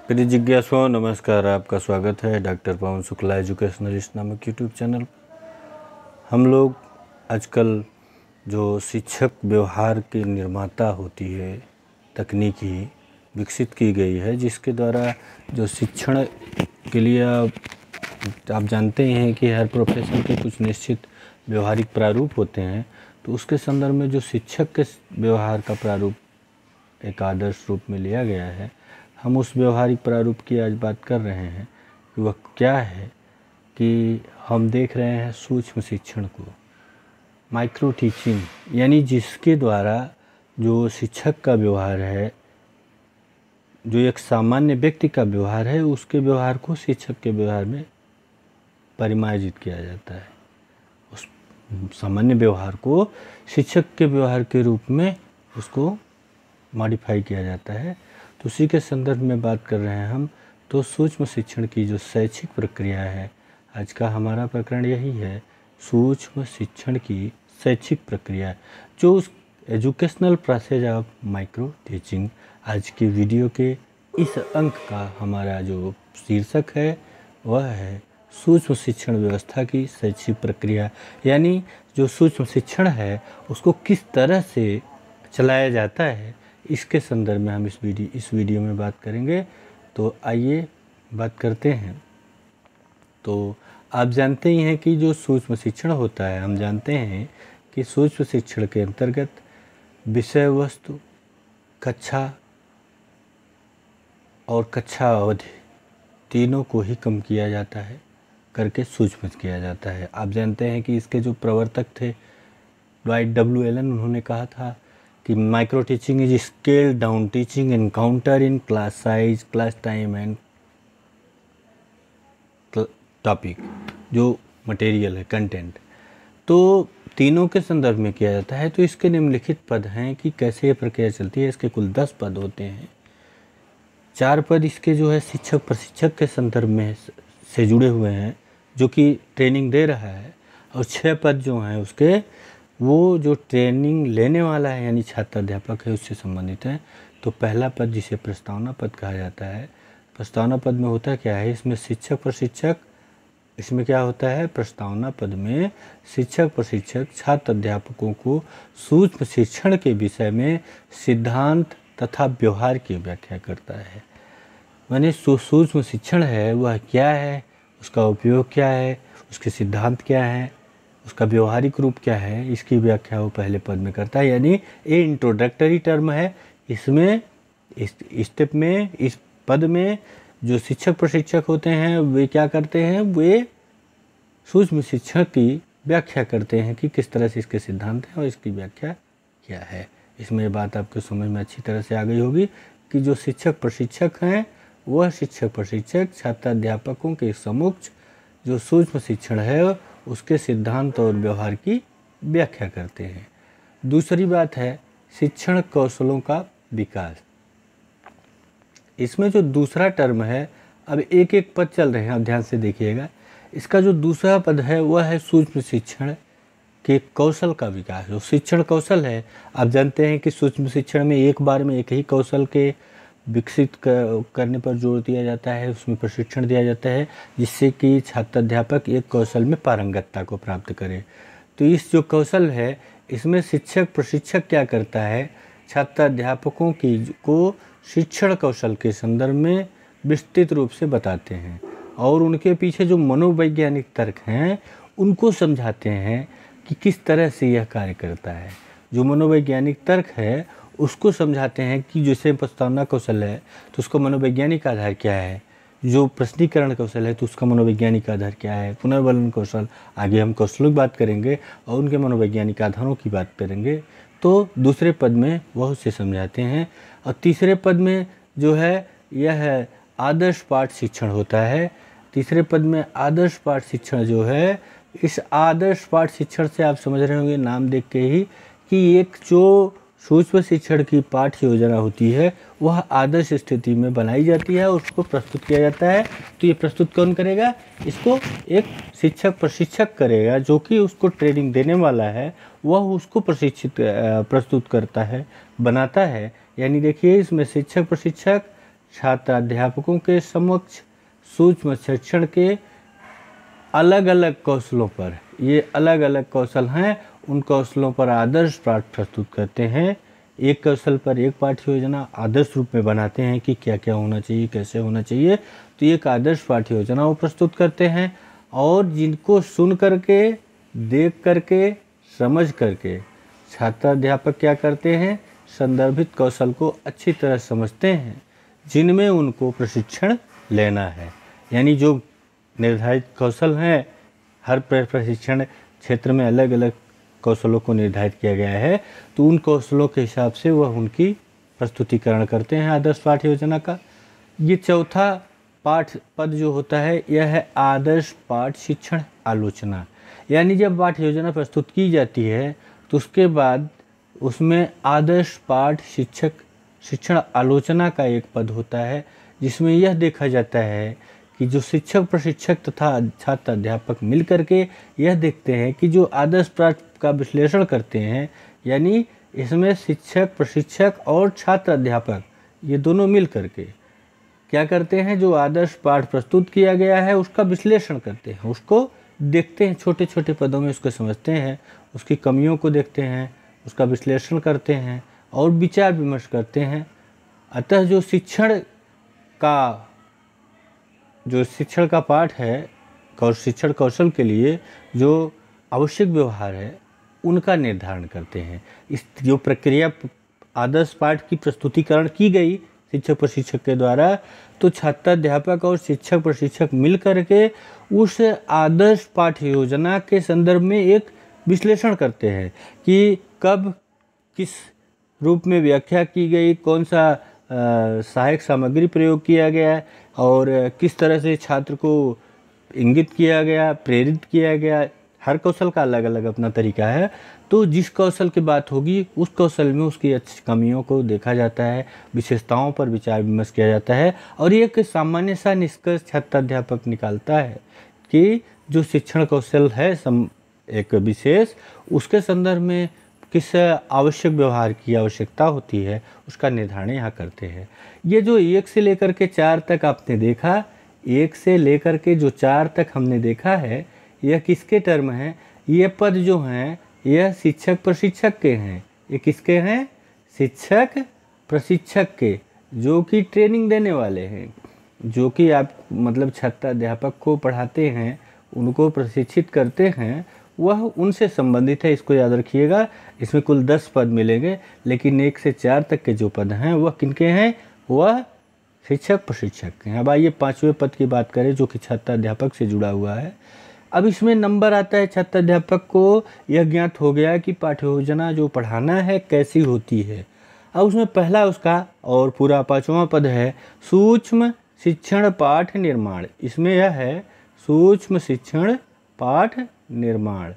प्रिय जिज्ञासुओं, नमस्कार। आपका स्वागत है डॉक्टर पवन शुक्ला एजुकेशनलिस्ट नामक यूट्यूब चैनल। हम लोग आजकल जो शिक्षक व्यवहार के निर्माता होती है, तकनीकी विकसित की गई है, जिसके द्वारा जो शिक्षण के लिए आप जानते ही हैं कि हर प्रोफेशन के कुछ निश्चित व्यवहारिक प्रारूप होते हैं। तो उसके संदर्भ में जो शिक्षक के व्यवहार का प्रारूप एक आदर्श रूप में लिया गया है, हम उस व्यवहारिक प्रारूप की आज बात कर रहे हैं कि वह क्या है। कि हम देख रहे हैं सूक्ष्म शिक्षण को, माइक्रो टीचिंग, यानी जिसके द्वारा जो शिक्षक का व्यवहार है, जो एक सामान्य व्यक्ति का व्यवहार है, उसके व्यवहार को शिक्षक के व्यवहार में परिमार्जित किया जाता है। उस सामान्य व्यवहार को शिक्षक के व्यवहार के रूप में उसको मॉडिफाई किया जाता है। तो उसी के संदर्भ में बात कर रहे हैं हम। तो सूक्ष्म शिक्षण की जो शैक्षिक प्रक्रिया है, आज का हमारा प्रकरण यही है, सूक्ष्म शिक्षण की शैक्षिक प्रक्रिया, जो उस educational process of micro teaching. आज की वीडियो के इस अंक का हमारा जो शीर्षक है वह है सूक्ष्म शिक्षण व्यवस्था की शैक्षिक प्रक्रिया, यानी जो सूक्ष्म शिक्षण है उसको किस तरह से चलाया जाता है, इसके संदर्भ में हम इस वीडियो में बात करेंगे। तो आइए बात करते हैं। तो आप जानते ही हैं कि जो सूक्ष्म शिक्षण होता है, हम जानते हैं कि सूक्ष्म शिक्षण के अंतर्गत विषय वस्तु, कक्षा और कक्षा अवधि तीनों को ही कम किया जाता है, करके सूक्ष्म किया जाता है। आप जानते हैं कि इसके जो प्रवर्तक थे डॉयट डब्ल्यू एलन, उन्होंने कहा था कि micro teaching is scale down teaching encounter in class size, class time and topic, जो मटेरियल है, कंटेंट, तो तीनों के संदर्भ में किया जाता है। तो इसके निम्नलिखित पद हैं कि कैसे ये प्रक्रिया चलती है। इसके कुल 10 पद होते हैं। 4 पद इसके जो है शिक्षक प्रशिक्षक के संदर्भ में से जुड़े हुए हैं, जो कि ट्रेनिंग दे रहा है, और 6 पद जो हैं उसके वो जो ट्रेनिंग लेने वाला है, यानी छात्र अध्यापक है, उससे संबंधित है। तो पहला पद जिसे प्रस्तावना पद कहा जाता है, प्रस्तावना पद में होता क्या है, इसमें शिक्षक प्रशिक्षक, इसमें क्या होता है, प्रस्तावना पद में शिक्षक प्रशिक्षक छात्र अध्यापकों को सूक्ष्म शिक्षण के विषय में सिद्धांत तथा व्यवहार की व्याख्या करता है। माने सूक्ष्म शिक्षण है वह क्या है, उसका उपयोग क्या है, उसके सिद्धांत क्या है, उसका व्यवहारिक रूप क्या है, इसकी व्याख्या वो पहले पद में करता है। यानी ये इंट्रोडक्टरी टर्म है। इसमें इस स्टेप में, इस पद में जो शिक्षक प्रशिक्षक होते हैं वे क्या करते हैं, वे सूक्ष्म शिक्षण की व्याख्या करते हैं कि किस तरह से इसके सिद्धांत हैं और इसकी व्याख्या क्या है। इसमें ये बात आपको समझ में अच्छी तरह से आ गई होगी कि जो शिक्षक प्रशिक्षक हैं वह शिक्षक प्रशिक्षक छात्र अध्यापकों के समक्ष जो सूक्ष्म शिक्षण है उसके सिद्धांत और व्यवहार की व्याख्या करते हैं। दूसरी बात है शिक्षण कौशलों का विकास। इसमें जो दूसरा टर्म है, अब एक एक पद चल रहे हैं, आप ध्यान से देखिएगा। इसका जो दूसरा पद है वह है सूक्ष्म शिक्षण के कौशल का विकास। जो शिक्षण कौशल है, आप जानते हैं कि सूक्ष्म शिक्षण में एक बार में एक ही कौशल के विकसित करने पर जोर दिया जाता है, उसमें प्रशिक्षण दिया जाता है, जिससे कि छात्र अध्यापक एक कौशल में पारंगतता को प्राप्त करे। तो इस जो कौशल है, इसमें शिक्षक प्रशिक्षक क्या करता है, छात्र अध्यापकों को शिक्षण कौशल के संदर्भ में विस्तृत रूप से बताते हैं और उनके पीछे जो मनोवैज्ञानिक तर्क हैं उनको समझाते हैं कि किस तरह से यह कार्य करता है। जो मनोवैज्ञानिक तर्क है उसको समझाते हैं कि जैसे प्रस्तावना कौशल है तो उसका मनोवैज्ञानिक आधार क्या है, जो प्रश्नीकरण कौशल है तो उसका मनोवैज्ञानिक आधार क्या है, पुनर्वलन कौशल, आगे हम कौशलों की बात करेंगे और उनके मनोवैज्ञानिक आधारों की बात करेंगे। तो दूसरे पद में वह उसे समझाते हैं। और तीसरे पद में जो है यह है आदर्श पाठ शिक्षण होता है। तीसरे पद में आदर्श पाठ शिक्षण जो है, इस आदर्श पाठ शिक्षण से आप समझ रहे होंगे नाम देख के ही कि एक जो सूक्ष्म शिक्षण की पाठ्य योजना होती है वह आदर्श स्थिति में बनाई जाती है और उसको प्रस्तुत किया जाता है। तो ये प्रस्तुत कौन करेगा, इसको एक शिक्षक प्रशिक्षक करेगा, जो कि उसको ट्रेनिंग देने वाला है वह उसको प्रस्तुत करता है, बनाता है। यानी देखिए इसमें शिक्षक प्रशिक्षक छात्र अध्यापकों के समक्ष सूक्ष्म शिक्षण के अलग अलग कौशलों पर, ये अलग अलग कौशल हैं, उन कौशलों पर आदर्श पाठ प्रस्तुत करते हैं। एक कौशल पर एक पाठ्य योजना आदर्श रूप में बनाते हैं कि क्या क्या होना चाहिए, कैसे होना चाहिए। तो एक आदर्श पाठ्य योजना वो प्रस्तुत करते हैं और जिनको सुन करके, देख करके, समझ करके छात्र अध्यापक क्या करते हैं, संदर्भित कौशल को अच्छी तरह समझते हैं जिनमें उनको प्रशिक्षण लेना है। यानी जो निर्धारित कौशल हैं, हर प्रशिक्षण क्षेत्र में अलग अलग कौशलों को निर्धारित किया गया है, तो उन कौशलों के हिसाब से वह उनकी प्रस्तुतिकरण करते हैं आदर्श पाठ योजना का। ये चौथा पाठ पद जो होता है यह है आदर्श पाठ शिक्षण आलोचना। यानी जब पाठ योजना प्रस्तुत की जाती है तो उसके बाद उसमें आदर्श पाठ शिक्षण आलोचना का एक पद होता है, जिसमें यह देखा जाता है कि जो शिक्षक, प्रशिक्षक तथा छात्र अध्यापक मिलकर के यह देखते हैं कि जो आदर्श पाठ का विश्लेषण करते हैं, यानी इसमें शिक्षक, प्रशिक्षक और छात्र अध्यापक ये दोनों मिल करके क्या करते हैं, जो आदर्श पाठ प्रस्तुत किया गया है उसका विश्लेषण करते हैं, उसको देखते हैं, छोटे छोटे पदों में उसको समझते हैं, उसकी कमियों को देखते हैं, उसका विश्लेषण करते हैं और विचार विमर्श करते हैं। अतः जो शिक्षण का पाठ है, शिक्षण कौशल के लिए जो आवश्यक व्यवहार है उनका निर्धारण करते हैं। इस जो प्रक्रिया आदर्श पाठ की प्रस्तुतिकरण की गई शिक्षक प्रशिक्षक के द्वारा, तो छात्र अध्यापक और शिक्षक प्रशिक्षक मिल करके उस आदर्श पाठ योजना के संदर्भ में एक विश्लेषण करते हैं कि कब किस रूप में व्याख्या की गई, कौन सा सहायक सामग्री प्रयोग किया गया और किस तरह से छात्र को इंगित किया गया, प्रेरित किया गया। हर कौशल का अलग अलग अपना तरीका है, तो जिस कौशल की बात होगी उस कौशल में उसकी अच्छी कमियों को देखा जाता है, विशेषताओं पर विचार विमर्श किया जाता है और एक सामान्य सा निष्कर्ष छात्र अध्यापक निकालता है कि जो शिक्षण कौशल है एक विशेष, उसके संदर्भ में किस आवश्यक व्यवहार की आवश्यकता होती है उसका निर्धारण यहाँ करते हैं। ये जो 1 से लेकर के 4 तक आपने देखा, 1 से लेकर के जो 4 तक हमने देखा है, यह किसके टर्म हैं? ये पद जो हैं यह शिक्षक प्रशिक्षक के हैं। ये किसके हैं? शिक्षक प्रशिक्षक के, जो कि ट्रेनिंग देने वाले हैं, जो कि आप मतलब छात्र अध्यापक को पढ़ाते हैं, उनको प्रशिक्षित करते हैं, वह उनसे संबंधित है। इसको याद रखिएगा। इसमें कुल 10 पद मिलेंगे, लेकिन 1 से 4 तक के जो पद हैं वह किनके हैं? वह शिक्षक प्रशिक्षक के हैं। अब आइए 5वें पद की बात करें जो कि छात्र अध्यापक से जुड़ा हुआ है। अब इसमें नंबर आता है छात्र अध्यापक को यह ज्ञात हो गया कि पाठ्य योजना जो पढ़ाना है कैसी होती है। अब उसमें पहला उसका और पूरा 5वां पद है सूक्ष्म शिक्षण पाठ निर्माण। इसमें यह है सूक्ष्म शिक्षण पाठ निर्माण।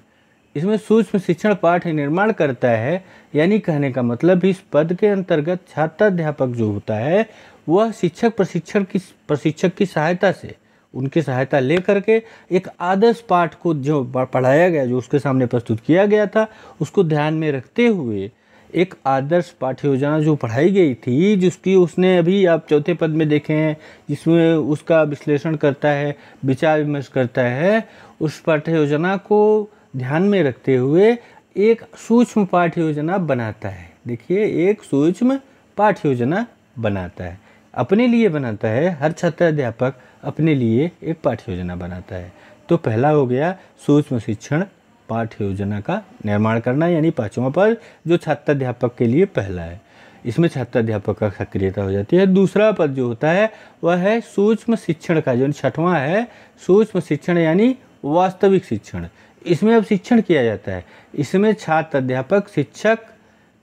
इसमें सूक्ष्म शिक्षण पाठ निर्माण करता है, यानी कहने का मतलब इस पद के अंतर्गत छात्र अध्यापक जो होता है वह शिक्षक प्रशिक्षक की सहायता से, उनकी सहायता ले करके एक आदर्श पाठ को जो पढ़ाया गया, जो उसके सामने प्रस्तुत किया गया था, उसको ध्यान में रखते हुए एक आदर्श पाठ्य योजना जो पढ़ाई गई थी, जिसकी उसने अभी आप 4थे पद में देखे हैं, जिसमें उसका विश्लेषण करता है, विचार विमर्श करता है, उस पाठ्य योजना को ध्यान में रखते हुए एक सूक्ष्म पाठ्य योजना बनाता है। देखिए, एक सूक्ष्म पाठ्य योजना बनाता है, अपने लिए बनाता है। हर छात्र अध्यापक अपने लिए एक पाठ्य योजना बनाता है। तो पहला हो गया सूक्ष्म शिक्षण पाठ्य योजना का निर्माण करना, यानी 5वां पद जो छात्र अध्यापक के लिए पहला है। इसमें छात्र अध्यापक का सक्रियता हो जाती है। दूसरा पद जो होता है वह है सूक्ष्म शिक्षण का, जो 6वां है सूक्ष्म शिक्षण यानी वास्तविक शिक्षण। इसमें अब शिक्षण किया जाता है। इसमें छात्र अध्यापक शिक्षक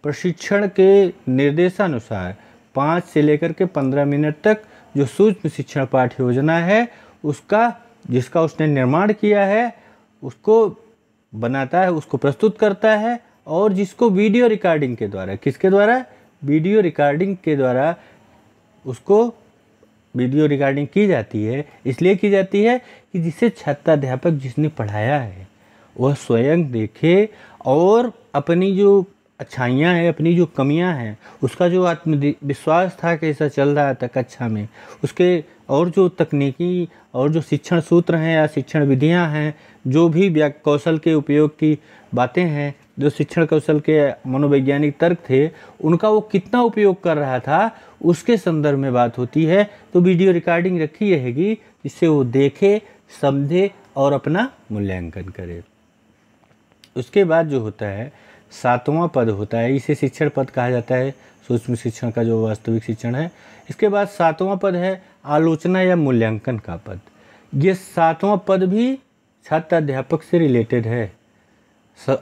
प्रशिक्षण के निर्देशानुसार 5 से लेकर के 15 मिनट तक जो सूक्ष्म शिक्षण पाठ्य योजना है उसका, जिसका उसने निर्माण किया है, उसको बनाता है, उसको प्रस्तुत करता है और जिसको वीडियो रिकॉर्डिंग के द्वारा, किसके द्वारा? वीडियो रिकॉर्डिंग के द्वारा उसको वीडियो रिकॉर्डिंग की जाती है। इसलिए की जाती है कि जिसे छात्र अध्यापक जिसने पढ़ाया है वह स्वयं देखे और अपनी जो अच्छाइयाँ हैं, अपनी जो कमियां हैं, उसका जो आत्मविश्वास था कैसा चल रहा था कक्षा में, उसके और जो तकनीकी और जो शिक्षण सूत्र हैं या शिक्षण विधियां हैं, जो भी कौशल के उपयोग की बातें हैं, जो शिक्षण कौशल के मनोवैज्ञानिक तर्क थे, उनका वो कितना उपयोग कर रहा था, उसके संदर्भ में बात होती है। तो वीडियो रिकॉर्डिंग रखी रहेगी जिससे वो देखे, समझे और अपना मूल्यांकन करे। उसके बाद जो होता है 7वां पद होता है, इसे शिक्षण पद कहा जाता है, सूक्ष्म शिक्षण का जो वास्तविक शिक्षण है। इसके बाद 7वां पद है आलोचना या मूल्यांकन का पद। ये 7वां पद भी छात्र अध्यापक से रिलेटेड है,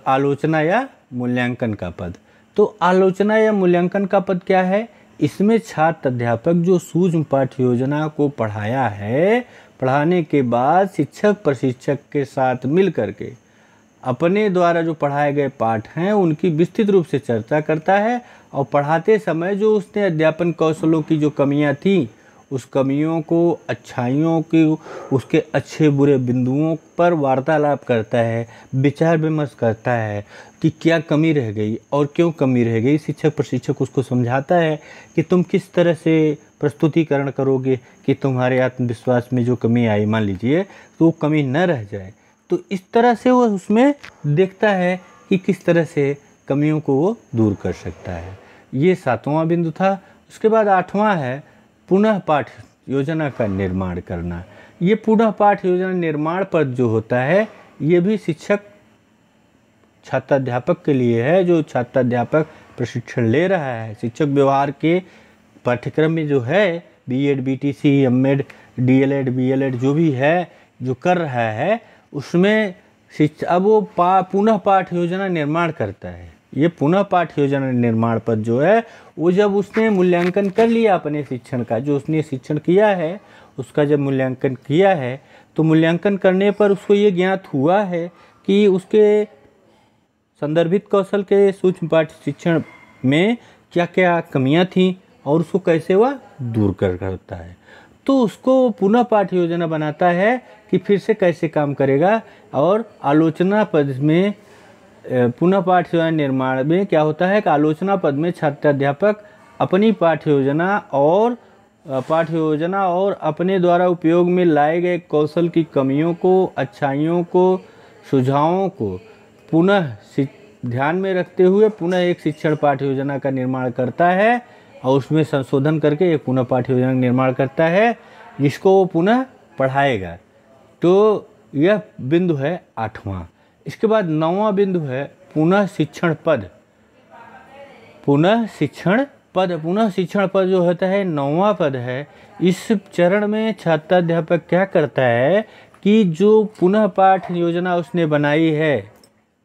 आलोचना या मूल्यांकन का पद। तो आलोचना या मूल्यांकन का पद क्या है? इसमें छात्र अध्यापक जो सूक्ष्म पाठ्य योजना को पढ़ाया है, पढ़ाने के बाद शिक्षक प्रशिक्षक के साथ मिल करके अपने द्वारा जो पढ़ाए गए पाठ हैं उनकी विस्तृत रूप से चर्चा करता है, और पढ़ाते समय जो उसने अध्यापन कौशलों की जो कमियां थी, उस कमियों को, अच्छाइयों की, उसके अच्छे बुरे बिंदुओं पर वार्तालाप करता है, विचार विमर्श करता है कि क्या कमी रह गई और क्यों कमी रह गई। शिक्षक प्रशिक्षक उसको समझाता है कि तुम किस तरह से प्रस्तुतिकरण करोगे कि तुम्हारे आत्मविश्वास में जो कमी आई, मान लीजिए, तो वो कमी न रह जाए। तो इस तरह से वो उसमें देखता है कि किस तरह से कमियों को वो दूर कर सकता है। ये 7वां बिंदु था। उसके बाद 8वां है पुनः पाठ योजना का निर्माण करना। ये पुनः पाठ योजना निर्माण पद जो होता है, ये भी शिक्षक छात्राध्यापक के लिए है, जो छात्राध्यापक प्रशिक्षण ले रहा है। शिक्षक व्यवहार के पाठ्यक्रम में जो है BEd, BTC, MEd, DElEd, BElEd जो भी है, जो कर रहा है, उसमें अब वो पुनः पाठ योजना निर्माण करता है। ये पुनः पाठ योजना निर्माण पद जो है, वो जब उसने मूल्यांकन कर लिया अपने शिक्षण का, जो उसने शिक्षण किया है उसका जब मूल्यांकन किया है, तो मूल्यांकन करने पर उसको ये ज्ञात हुआ है कि उसके संदर्भित कौशल के सूक्ष्म पाठ शिक्षण में क्या क्या कमियां थीं और उसको कैसे वह दूर करता है। तो उसको पुनः पाठ योजना बनाता है कि फिर से कैसे काम करेगा। और आलोचना पद में पुनः पाठ योजना निर्माण में क्या होता है कि आलोचना पद में छात्राध्यापक अपनी पाठ्य योजना और अपने द्वारा उपयोग में लाए गए कौशल की कमियों को, अच्छाइयों को, सुझावों को पुनः ध्यान में रखते हुए पुनः एक शिक्षण पाठ्य योजना का निर्माण करता है, और उसमें संशोधन करके एक पुनः पाठ्य योजना का निर्माण करता है जिसको वो पुनः पढ़ाएगा। तो यह बिंदु है 8वां। इसके बाद 9वां बिंदु है पुनः शिक्षण पद। पुनः शिक्षण पद जो होता है 9वां पद है। इस चरण में छात्राध्यापक क्या करता है कि जो पुनः पाठ योजना उसने बनाई है,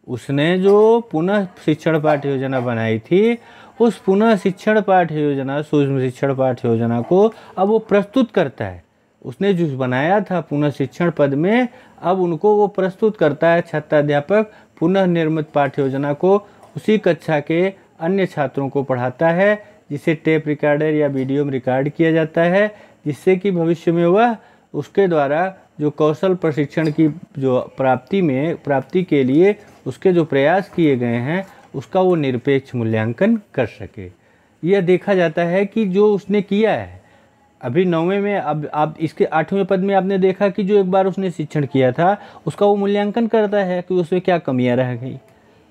उसने जो पुनः शिक्षण पाठ योजना बनाई थी, उस पुनः शिक्षण पाठ योजना, सूक्ष्म शिक्षण पाठ योजना को अब वो प्रस्तुत करता है। उसने जो बनाया था पुनः शिक्षण पद में, अब उनको वो प्रस्तुत करता है। छात्राध्यापक पुनः निर्मित पाठ्य योजना को उसी कक्षा के अन्य छात्रों को पढ़ाता है, जिसे टेप रिकॉर्डर या वीडियो में रिकॉर्ड किया जाता है, जिससे कि भविष्य में वह उसके द्वारा जो कौशल प्रशिक्षण की जो प्राप्ति के लिए उसके जो प्रयास किए गए हैं उसका वो निरपेक्ष मूल्यांकन कर सके। यह देखा जाता है कि जो उसने किया है अभी 9वें में, अब आप इसके 8वें पद में आपने देखा कि जो एक बार उसने शिक्षण किया था उसका वो मूल्यांकन करता है कि उसमें क्या कमियां रह गई।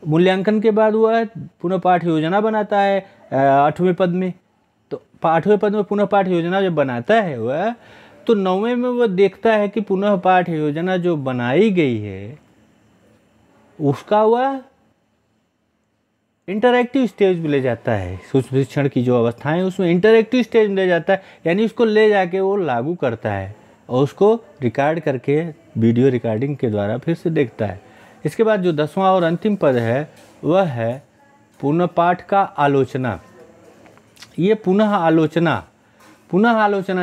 मूल्यांकन के बाद वह पुनः पाठ योजना बनाता है 8वें पद में। तो 8वें पद में पुनः पाठ योजना जब बनाता है वह, तो 9वें में वह देखता है कि पुनः पाठ योजना जो बनाई गई है उसका वह इंटरैक्टिव स्टेज में ले जाता है। सूक्ष्म शिक्षण की जो अवस्थाएं उसमें इंटरैक्टिव स्टेज में ले जाता है, यानी उसको ले जाके वो लागू करता है और उसको रिकॉर्ड करके वीडियो रिकॉर्डिंग के द्वारा फिर से देखता है। इसके बाद जो 10वां और अंतिम पद है वह है पुनः पाठ का आलोचना। ये पुनः आलोचना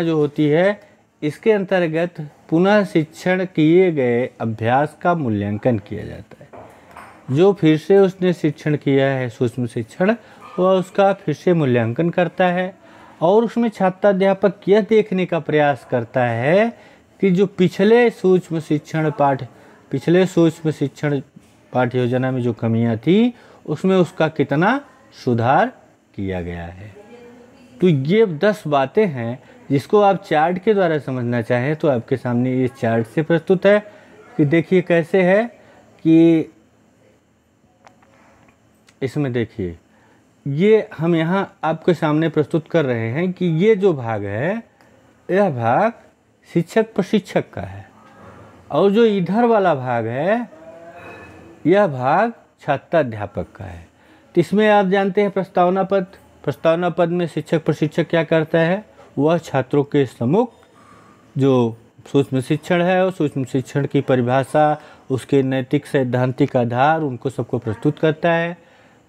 जो होती है, इसके अंतर्गत पुनः शिक्षण किए गए अभ्यास का मूल्यांकन किया जाता है। जो फिर से उसने शिक्षण किया है सूक्ष्म शिक्षण, वह उसका फिर से मूल्यांकन करता है और उसमें छात्राध्यापक यह देखने का प्रयास करता है कि जो पिछले सूक्ष्म शिक्षण पाठ्य योजना में जो कमियां थी उसमें उसका कितना सुधार किया गया है। तो ये 10 बातें हैं जिसको आप चार्ट के द्वारा समझना चाहें तो आपके सामने ये चार्ट से प्रस्तुत है कि देखिए कैसे है कि इसमें देखिए ये हम यहाँ आपके सामने प्रस्तुत कर रहे हैं कि ये जो भाग है यह भाग शिक्षक प्रशिक्षक का है और जो इधर वाला भाग है यह भाग छात्राध्यापक का है। तो इसमें आप जानते हैं प्रस्तावना पद में शिक्षक प्रशिक्षक क्या करता है, वह छात्रों के सम्मुख जो सूक्ष्म शिक्षण है और सूक्ष्म शिक्षण की परिभाषा, उसके नैतिक सैद्धांतिक आधार, उनको सबको प्रस्तुत करता है।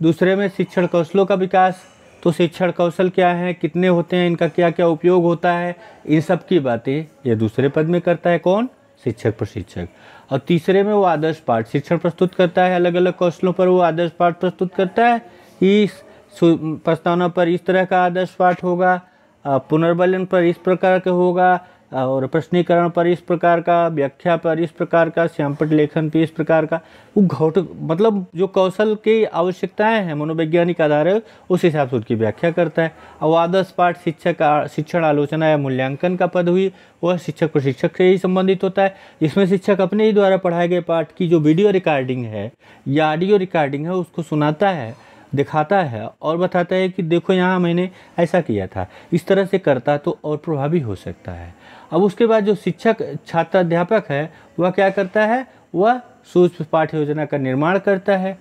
दूसरे में शिक्षण कौशलों का विकास, तो शिक्षण कौशल क्या है, कितने होते हैं, इनका क्या क्या उपयोग होता है, इन सब की बातें ये दूसरे पद में करता है कौन, शिक्षक प्रशिक्षक। और तीसरे में वो आदर्श पाठ शिक्षण प्रस्तुत करता है, अलग अलग कौशलों पर वो आदर्श पाठ प्रस्तुत करता है। इस प्रस्तावना पर इस तरह का आदर्श पाठ होगा, पुनर्बलन पर इस प्रकार का होगा, और प्रश्नीकरण पर इस प्रकार का, व्याख्या पर इस प्रकार का, श्यामपट्ट लेखन पर इस प्रकार का। वो मतलब जो कौशल की आवश्यकताएं हैं मनोवैज्ञानिक आधार है उस हिसाब से उसकी व्याख्या करता है। और आदर्श पाठ शिक्षण आलोचना या मूल्यांकन का पद हुई, वह शिक्षक प्रशिक्षक से ही संबंधित होता है, जिसमें शिक्षक अपने ही द्वारा पढ़ाए गए पाठ की जो वीडियो रिकॉर्डिंग है या ऑडियो रिकॉर्डिंग है उसको सुनाता है, दिखाता है और बताता है कि देखो यहाँ मैंने ऐसा किया था, इस तरह से करता तो और प्रभावी हो सकता है। अब उसके बाद जो शिक्षक छात्राध्यापक है वह क्या करता है, वह सूक्ष्म पाठ्य योजना का निर्माण करता है।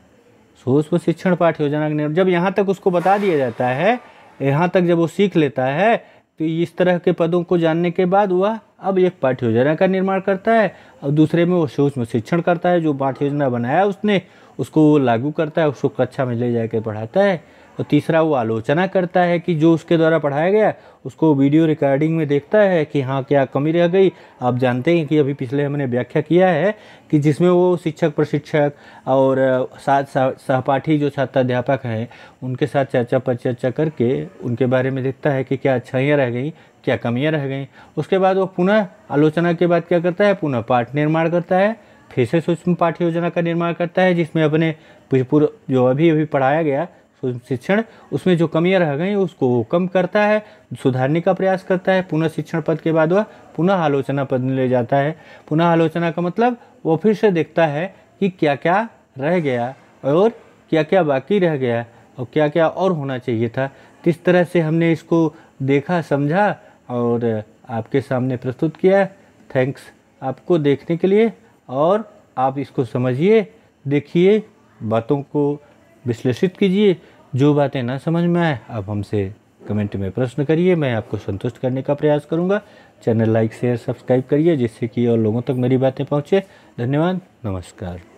सूक्ष्म शिक्षण पाठ्य योजना का निर्माण जब यहाँ तक उसको बता दिया जाता है, यहाँ तक जब वो सीख लेता है तो इस तरह के पदों को जानने के बाद वह अब एक पाठ्य योजना का निर्माण करता है और दूसरे में वो सूक्ष्म शिक्षण करता है, जो पाठ्य योजना बनाया उसने उसको वो लागू करता है, उसको कक्षा में ले जाकर पढ़ाता है। और तीसरा वो आलोचना करता है कि जो उसके द्वारा पढ़ाया गया उसको वीडियो रिकॉर्डिंग में देखता है कि हाँ क्या कमी रह गई। आप जानते हैं कि अभी पिछले हमने व्याख्या किया है कि जिसमें वो शिक्षक प्रशिक्षक और साथ सहपाठी जो छात्राध्यापक हैं उनके साथ चर्चा पर चर्चा करके उनके बारे में देखता है कि क्या अच्छाइयाँ रह गई, क्या कमियाँ रह गई। उसके बाद वो पुनः आलोचना के बाद क्या करता है, पुनः पाठ निर्माण करता है, फिर से सूक्ष्म पाठ्य योजना का निर्माण करता है, जिसमें अपने पूर्व जो अभी पढ़ाया गया शिक्षण उसमें जो कमियां रह गई उसको वो कम करता है, सुधारने का प्रयास करता है। पुनः शिक्षण पद के बाद वह पुनः आलोचना पद में ले जाता है। पुनः आलोचना का मतलब वो फिर से देखता है कि क्या क्या रह गया और क्या क्या बाकी रह गया और क्या क्या और होना चाहिए था। इस तरह से हमने इसको देखा, समझा और आपके सामने प्रस्तुत किया। थैंक्स आपको देखने के लिए, और आप इसको समझिए, देखिए, बातों को विश्लेषित कीजिए। जो बातें ना समझ में आए आप हमसे कमेंट में प्रश्न करिए, मैं आपको संतुष्ट करने का प्रयास करूंगा। चैनल लाइक शेयर सब्सक्राइब करिए जिससे कि और लोगों तक मेरी बातें पहुंचे। धन्यवाद, नमस्कार।